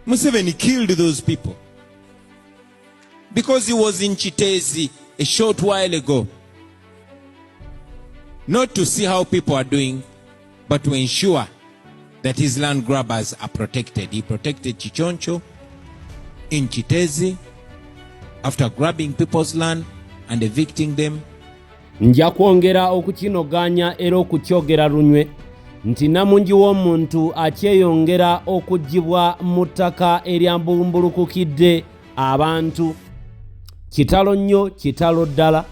Museveni killed those people because he was in Chitezi a short while ago. Not to see how people are doing, but to ensure that his land grabbers are protected. He protected Chichoncho in Chitezi after grabbing people's land and evicting them. Nja kwongera okukinoganya era okukyogera lunywe nti namungi w'omuntu akyeyongera okugibwa mu ttaka eryambumbulukukidde abantu. Kitalo nnyo, kitalo ddala.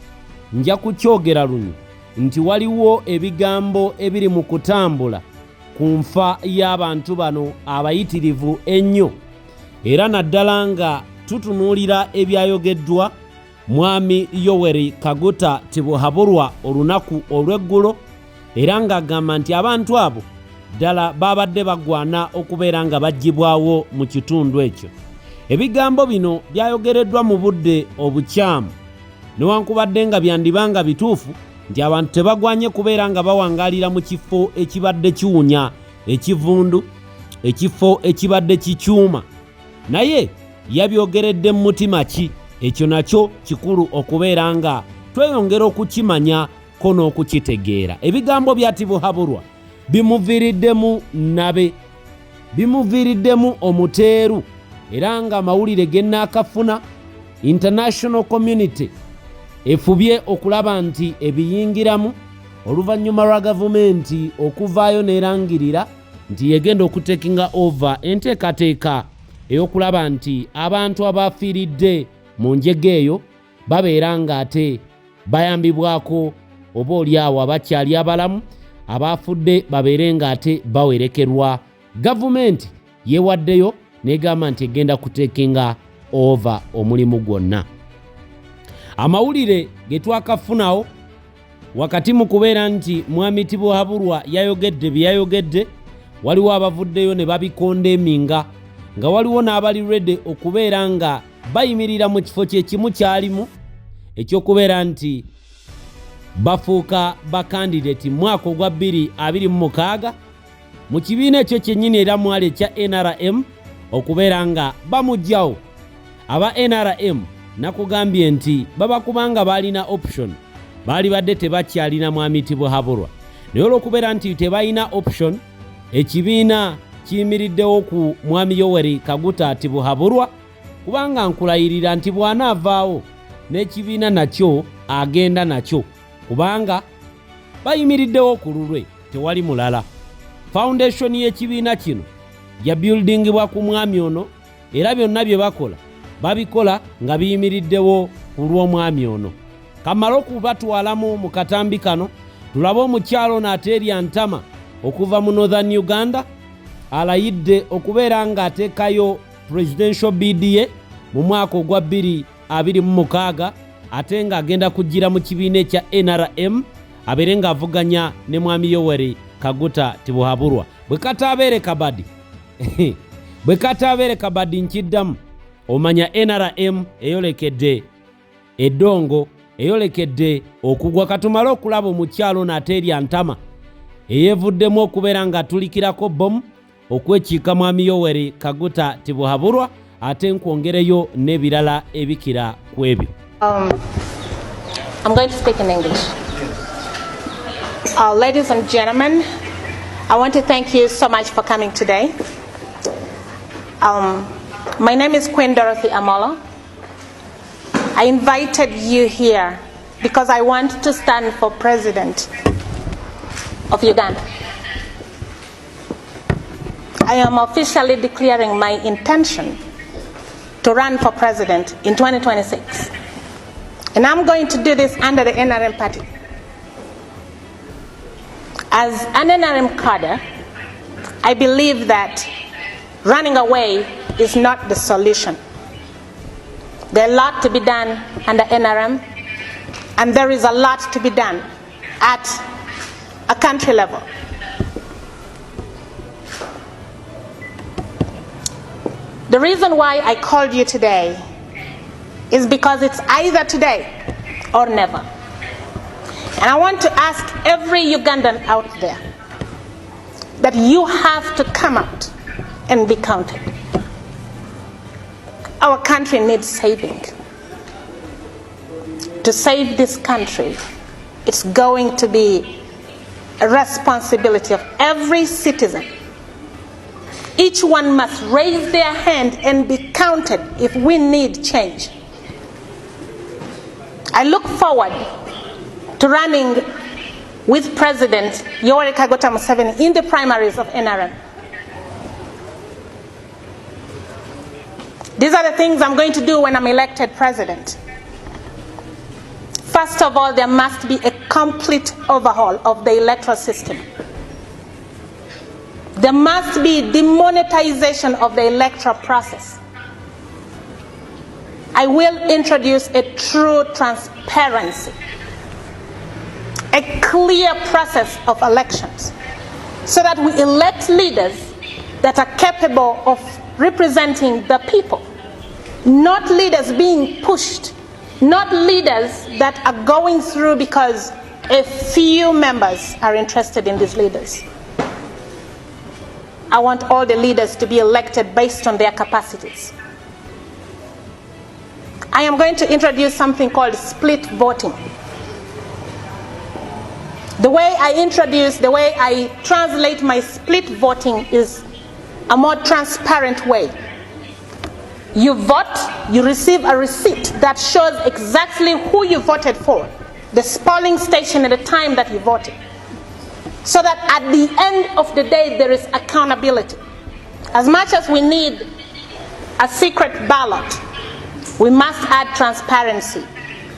Nja kukyogera lunywe nti waliwo ebigambo ebiri mu kutambula ku nfa y'abantu bano abayitirivu ennyo, era naddala nga tutunuulira ebyayogeddwa Mwami Yoweri Kaguta Tibuhaburwa olunaku olw'eggulo, era ng'agamba nti abantu abo ddala babadde bagwana okubeera nga baggyibwawo mu kitundu ekyo. Ebigambo bino byayogereddwa mu budde obukyamu, newankubadde nga byandibanga bituufu nti abantu tebagwanye kubeera nga bawangaalira mu kifo ekibadde kiwunya ekivundu, ekifo ekibadde kikyuma, naye yabyogeredde mu mutima ki. Ekyo nakyo kikulu okubeera nga tweyongera okukimanya ko n'okukitegeera. Ebigambo bya Tibuhaburwa bimuviiriddemu nabe, bimuviiriddemu omuteeru, era nga amawulire gennaakafuna international community efubye okulaba nti ebiyingiramu oluvannyuma lwa gavumenti okuvaayo n'erangirira nti yegenda okutekinga over enteekateeka ey'okulaba nti abantu abafiiridde mu njega eyo babeera nga ate bayambibwako, oba oliawo abakyali abalamu abafudde babeere nga ate bawerekerwa. Gavumenti yeewaddeyo n'egamba nti egenda kutekinga over omulimu gwonna. Amawulire ge twakafunawo wakati mu kubeera nti Mwami Tibuhaburwa yayogedde bye yayogedde, waliwo abavuddeyo ne babikondeminga, nga waliwo n'abali ready okubeera nga bayimirira mu kifo kyekimu kyalimu ekyokubeera nti bafuuka bakandidate mwaka ogwa 2026 mu kibiina ekyo kyennyini era mwali ekya NRM okubeera nga bamugjawo. Aba NRM nakugambye nti babakubanga balina option, baali badde tebakyalina Mwami Tibuhaburwa, naye olw'okubeera nti tebalina option, ekibiina kiyimiriddewo ku Mwami Yoweri Kaguta Tibuhaburwa, kubanga nkulayirira nti bw'anaavaawo n'ekibiina nakyo agenda nakyo, kubanga bayimiriddewo ku lulwe, tewali mulala. Foundation y'ekibiina kino yabuildingibwa ku mwami ono, era byonna bye bakola babikola nga biyimiriddewo ku lw'omwami ono. Kamala okubatwalamu mu katambi kano, tulabe omukyalo n'ateerya ntama okuva mu Northern Uganda alayidde okubeera nga ateekayo presidential BDA mu mwaka ogwa 2026, ate nga agenda kujjira mu kibiina ekya NRM abeere ng'avuganya ne Mwami Yoweri Kaguta Tibuhaburwa. Bwe kataabeere kabadi bwe kataabeere kabadi nkiddamu, omanya NRM eyolekedde eddongo, eyolekedde okugwa. Katumale okulaba omukyalo n'ateerya ntama eyeevuddemu okubeera nga tulikirako bomu okwekiika Mwami Yoweri Kaguta Tibuhaburwa, ate nkwongereyo n'ebirala ebikira ku ebyo. I'm going to speak in English. Ladies and gentlemen, I want to thank you so much for coming today. My name is Queen Dorothy Amolo. I invited you here because I want to stand for President of Uganda. I am officially declaring my intention to run for president in 2026. And I'm going to do this under the NRM party. As an NRM cadre, I believe that running away is not the solution. There's a lot to be done under NRM, and there is a lot to be done at a country level. The reason why I called you today is because it's either today or never. And I want to ask every Ugandan out there that you have to come out and be counted. Our country needs saving. To save this country, it's going to be a responsibility of every citizen. Each one must raise their hand and be counted if we need change. I look forward to running with President Yoweri Kaguta Museveni in the primaries of NRM. These are the things I'm going to do when I'm elected president. First of all, there must be a complete overhaul of the electoral system. There must be demonetization of the electoral process. I will introduce a true transparency, a clear process of elections, so that we elect leaders that are capable of representing the people, not leaders being pushed, not leaders that are going through because a few members are interested in these leaders. I want all the leaders to be elected based on their capacities. I am going to introduce something called split voting. The way I translate my split voting is a more transparent way. You vote, you receive a receipt that shows exactly who you voted for, the polling station at the time that you voted, so that at the end of the day there is accountability. As much as we need a secret ballot, we must add transparency,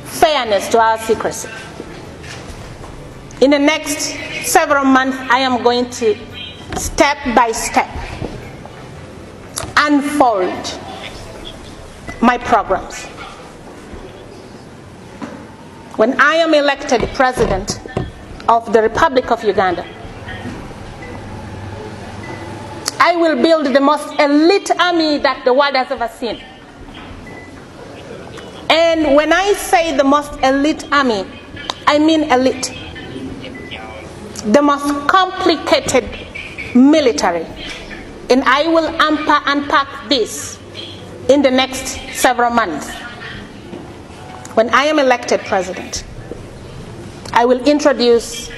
fairness to our secrecy. In the next several months, I am going to, step by step, unfold my programs. When I am elected president of the Republic of Uganda, I will build the most elite army that the world has ever seen. And when I say the most elite army, I mean elite. The most complicated military. And I will unpack this in the next several months. When I am elected president, I will introduce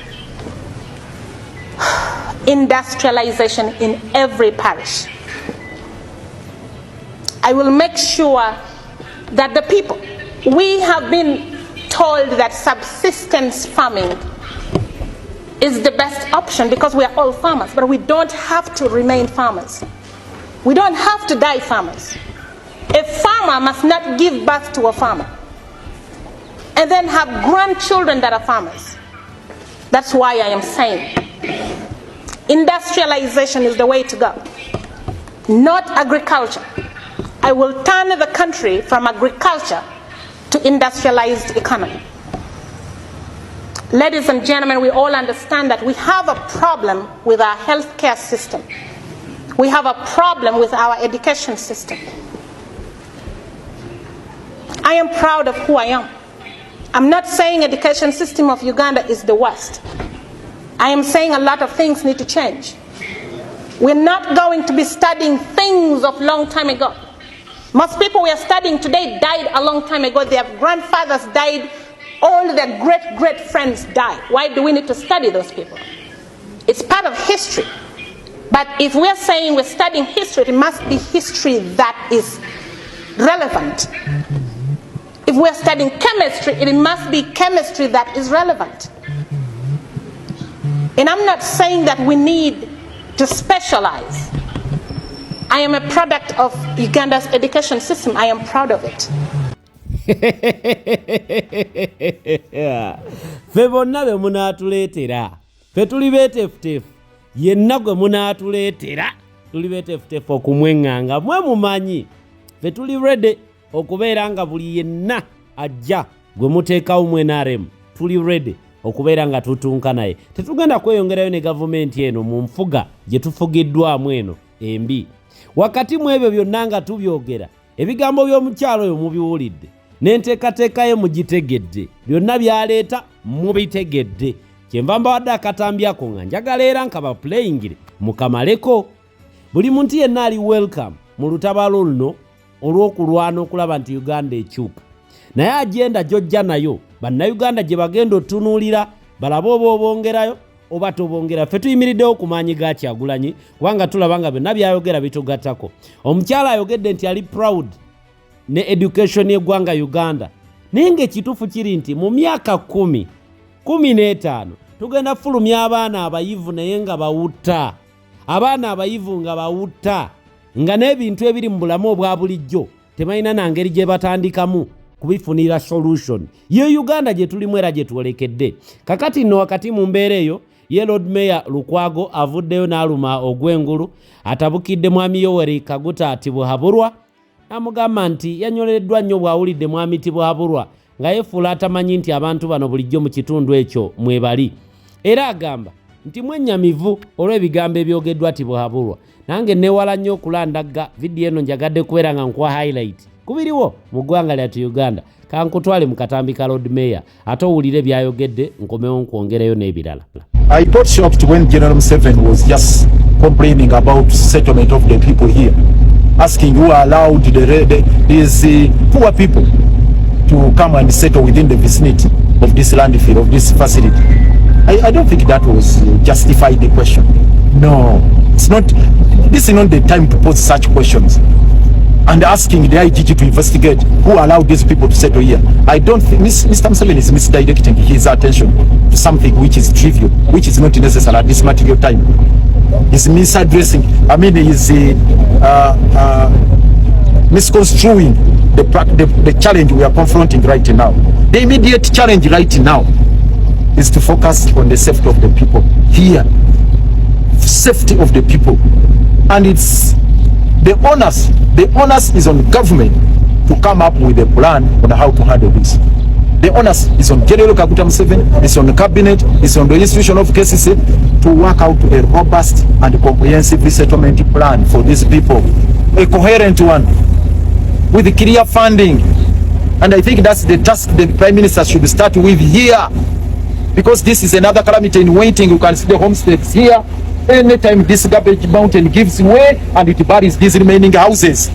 industrialization in every parish. I will make sure that the people, we have been told that subsistence farming is the best option because we are all farmers, but we don't have to remain farmers. We don't have to die farmers. A farmer must not give birth to a farmer and then have grandchildren that are farmers. That's why I am saying industrialization is the way to go, not agriculture. I will turn the country from agriculture to industrialized economy. Ladies and gentlemen, we all understand that we have a problem with our healthcare system. We have a problem with our education system. I am proud of who I am. I'm not saying education system of Uganda is the worst. I am saying a lot of things need to change. We're not going to be studying things of long time ago. Most people we are studying today died a long time ago. Their grandfathers died. All their great friends died. Why do we need to study those people? It's part of history. But if we're saying we're studying history, it must be history that is relevant. If we're studying chemistry, it must be chemistry that is relevant. And I'm not saying that we need to specialize. I am a product of Uganda's education system. I am proud of it. Fe bonna be munaatuleetera fe tuli beetefutefu yenna gwe munaatuleetera tuli beetefutefu okumweŋŋanga mwe mumanyi fe tuli ready okubeera nga buli yenna ajja gwe muteekawo mu NRM tuli ready okubeera nga tutunka naye. Tetugenda kweyongerayo ne gavumenti eno mu nfuga gye tufugiddwamu eno embi. Wakati mu ebyo byonna nga tubyogera ebigambo by'omukyalo oyo mubiwulidde n'enteekateeka ye mugitegedde, byonna byaleeta mubitegedde. Kyenva mbawadde akatambyako nga njagala era nka bapuleyingire mukamaleko. Buli muntu yenna ali welcome mu lutabalo luno olw'okulwana okulaba nti Uganda ekyuka. Naye agenda gy'ojja nayo bannayuganda gye bagenda otunuulira balaba oba obongerayo oba tobongera. Ffe tuyimiriddewo ku maanyi ga Kyagulanyi kubanga tulaba nga byonna byayogera bitugattako. Omukyala ayogedde nti ali proud ne education y'eggwanga Uganda. Naye ng'ekituufu kiri nti mu myaka 10-15 tugenda fulumya abaana abayivu naye nga bawutta. Abaana abayivu nga bawutta nga n'ebintu ebiri mu bulamu obwa bulijjo tebalina na ngeri gye batandikamu kubifunira solution. Ye Uganda gye tulimu era gye tuolekedde. Kakati nno wakati mu mbeera eyo ye Lord Mayor Lukwago avuddeyo n'aluma ogw'engulu atabukidde mwami Yoweri Kaguta Tibuhaburwa amugamba nti yanyoleddwa nnyo bw'awulidde mwami Tibuhaburwa nga yefuula atamanyi nti abantu bano bulijjo mu kitundu ekyo mwebali. Era agamba nti mwennyamivu olw'ebigambo ebyogeddwa Tibuhaburwa. Nange newala nnyo okulandagga vidiyo eno njagadde kubeera nga nkuwa highlight kubiriwo mu ggwanga lyattu Uganda. Kankutwale mu katambi ka Lord Mayor ate owulire byayogedde nkomewo nkwongereyo n'ebirala. I got shocked when General Museveni was just complaining about settlement of the people here, asking who allowed these poor people to come and settle within the vicinity of this landfill, of this facility. I don't think that was justified the question. No, it's not. This is not the time to pose such questions and asking the IGG to investigate who allowed these people to settle here. I don't think Mr. Museveni is misdirecting his attention to something which is trivial, which is not necessary at this material time. He's misaddressing, I mean, he's misconstruing the challenge we are confronting right now. The immediate challenge right now is to focus on the safety of the people here. Safety of the people. And it's the onus is on government to come up with a plan on how to handle this. The onus is on General Kaguta Museveni, it's on the cabinet, it's on the institution of KCC to work out a robust and comprehensive resettlement plan for these people. A coherent one with clear funding. And I think that's the task the Prime Minister should start with here. Because this is another calamity in waiting. You can see the homesteads here. Anytime this garbage mountain gives way and it buries these remaining houses,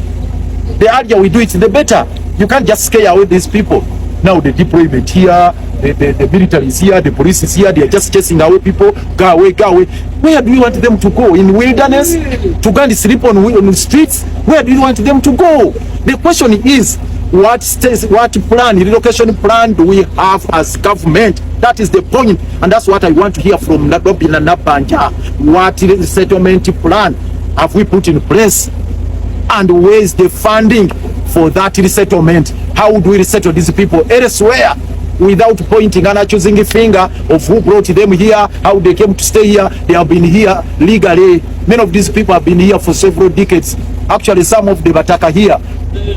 the earlier we do it, the better. You can't just scare away these people. Now the deployment here, the military is here, the police is here, they are just chasing away people. Go away, go away. Where do you want them to go? In wilderness? To go and sleep on the streets? Where do you want them to go? The question is, what plan, relocation plan do we have as government? That is the point, and that's what I want to hear from Robin and Nabanja. What resettlement plan have we put in place? And where is the funding for that resettlement? How do we resettle these people elsewhere without pointing and accusing a finger of who brought them here, how they came to stay here? They have been here legally. Many of these people have been here for several decades. Actually, some of the Bataka here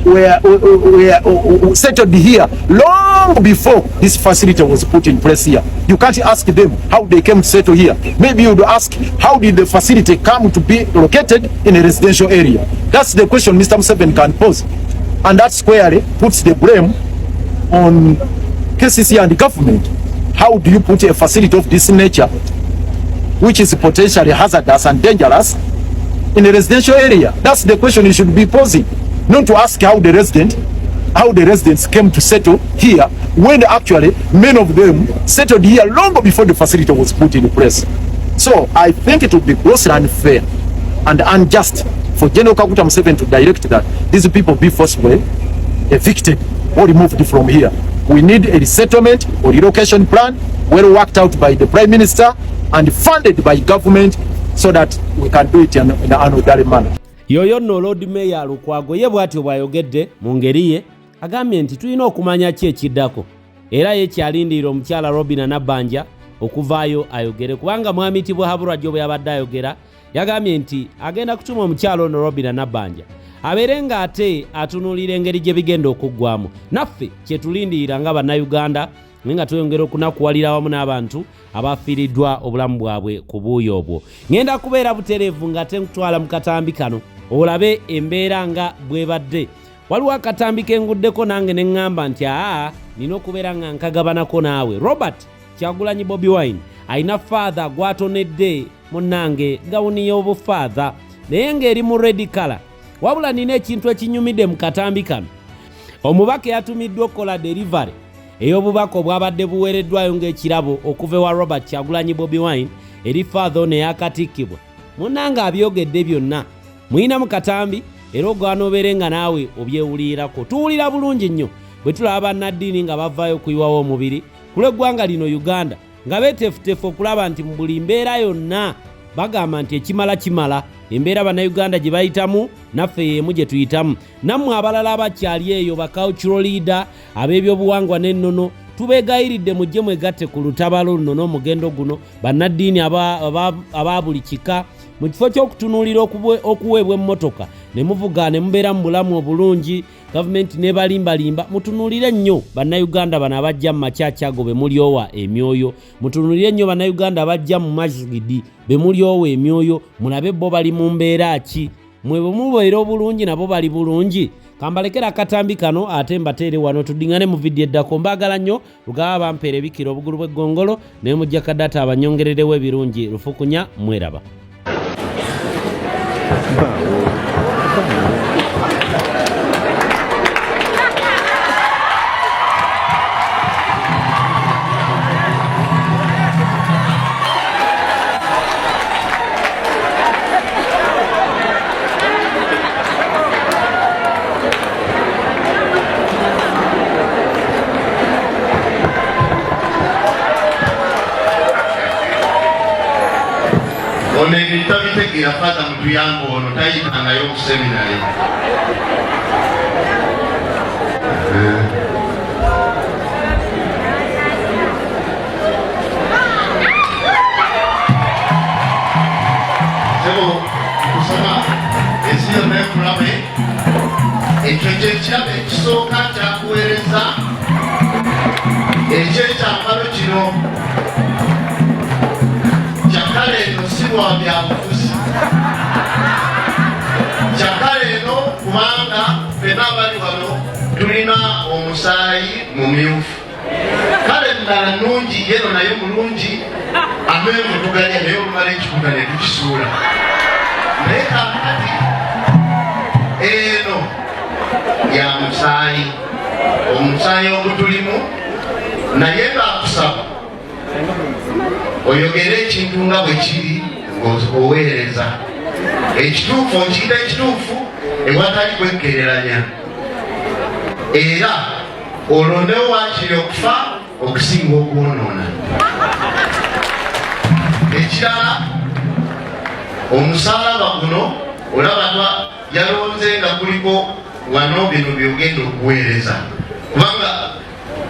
were settled here long before this facility was put in place here. You can't ask them how they came to settle here. Maybe you would ask, how did the facility come to be located in a residential area? That's the question Mr. Museveni can pose. And that squarely puts the blame on KCC and the government. How do you put a facility of this nature, which is potentially hazardous and dangerous, in a residential area? That's the question you should be posing. Not to ask how the residents came to settle here, when actually many of them settled here long before the facility was put in place. So I think it would be grossly unfair and unjust for General Kaguta Museveni to direct that these people be forcibly evicted or removed from here. We need a resettlement or relocation plan well worked out by the Prime Minister and funded by government so that we can do it in an orderly manner. Yoyo no Lord Mayor Lukwago ye bwatyo bwayogedde mu ngeri ye agambye nti tulina okumanya ki ekiddako era ye kyalindira omukyala Robin Nabanja okuvaayo ayogere kubanga mwami Tibuhaburwa bwe yabadde ayogera yagambye nti agenda kutuma omukyala ono Robin Nabanja abeere nga ate atunuulira engeri gye bigenda okuggwamu. Naffe kye tulindirira nga bannayuganda nga tuyongera okunakuwalira wamu n'abantu abafiiriddwa obulamu bwabwe ku buuyo obwo. Ngenda kubeera butereevu nga tenkutwala mu katambi kano olabe embeera nga bwebadde. Waliwo akatambi kenguddeko nange ne ŋŋamba nti nina okubeera nga nkagabanako naawe. Robert Kyagulanyi Bobi Wine alina faatha gwatonedde munnange gawuni y'obufaatha naye ng'eri mu red color wabula nina ekintu ekinyumidde mu katambi kano. Omubaka yatumiddwa okukola delivery ey'obubaka obwabadde buweereddwayo ng'ekirabo okuva ewa Robert Kyagulanyi Bobi Wine eri Father Ono eyakatikkibwa. Munnanga abyogedde byonna muyina mu katambi era ogaana obeere nga naawe obyewulirako. Tuwulira bulungi nnyo bwe tulaba bannaddiini nga bavaayo okuyiwawo omubiri ku lw'eggwanga lino Uganda nga beeteefuteefu okulaba nti mu buli mbeera yonna bagamba nti ekimala kimala. Embeera bannayuganda gye bayitamu naffe yeemu gye tuyitamu. Nammwe abalala abakyali eyo ba cultural leader ab'ebyobuwangwa n'ennono tubeegayiridde mujje mwegatte ku lutabalo luno n'omugendo guno bannaddiini aba buli kika mu kifo ky'okutunuulira okuweebwa emmotoka ne muvuga ne mubeera mu bulamu obulungi. Gavumenti n'ebalimbalimba mutunuulire nnyo bannayuganda bano abajja mu makyakyago be mulyowa emyoyo. Mutunuulire nnyo bannayuganda abajja mu masjidi be mulyowa emyoyo. Mulabe bo bali mu mbeera ki? Mwe bwe mubeera obulungi nabo bali bulungi. Kambalekera akatambi kano ate mbateere wano tudingane mu vidiyo eddako. Mbaagala nnyo lugaba bampeera ebikira obugulu bw'eggongolo naye mujja kadata abanyongererewo ebirungi lufukunya mweraba. Tabitegeera fata mutuyambo ono tayitangayo ku seminary. Sebo kusoma esiyo nekulabe ekyo kyekirabe ekisooka kyakuweereza ekyekyambalo kino kyakale eno si lwa byabufuzi. Kyakale eno kubanga ffenna abali wano tulina omusaayi mumyufu. Kale ddala nnungi yeno naye mulungi amenvu tugalya naye olumala ekikuga ne tukisuula. Naye kakati eno ya musaayi, omusaayi ogutulimu naye ng'akusaba oyogere ekintu nga bwe kiri ng'oweereza ekituufu okiyita ekituufu ewatali kwekkereranya era olondewo waakiri okufa okusinga okwonoona. Ekirala omusalaba guno olaba yalonze nga kuliko wano bino byogenda okuweereza kubanga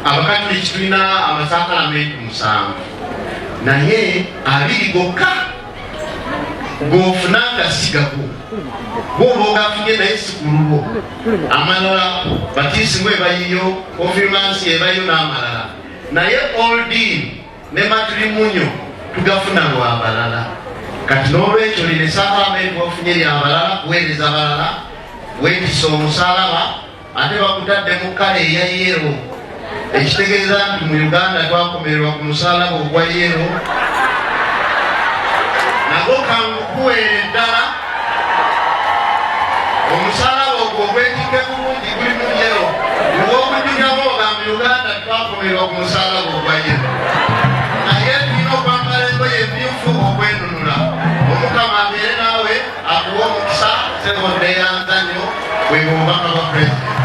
abakatuliki tulina amasaakalamenti 7 naye 2 gokka g'ofunanga sigako bw'oba ogafunye naye si ku lulwo. Amalala batiisi mwe bayiyo, konfirmansi ebayo n'amalala naye oldin ne matirimunyo tugafuna lw'abalala. Kati n'olwekyo lino esaakamenti bw'ofunye ly'abalala kuweereza abalala weetisa omusalaba ate bakutadde mu kkala eya yero ekitegeeza nti mu Uganda twakomererwa ku musalaba ogwa yero. Nago kangukuweere ddala omusalaba ogwo ogwetikke bulungi guli mu yero ogw'okujjukako ogamba Uganda twakomererwa ku musalaba ogwa yero naye tulina okwambala engoye emyufu okwenunula. Omukama abeere naawe akuwa omukisa sekonde yanzanyo bwe bubaka bwa pulezidenti.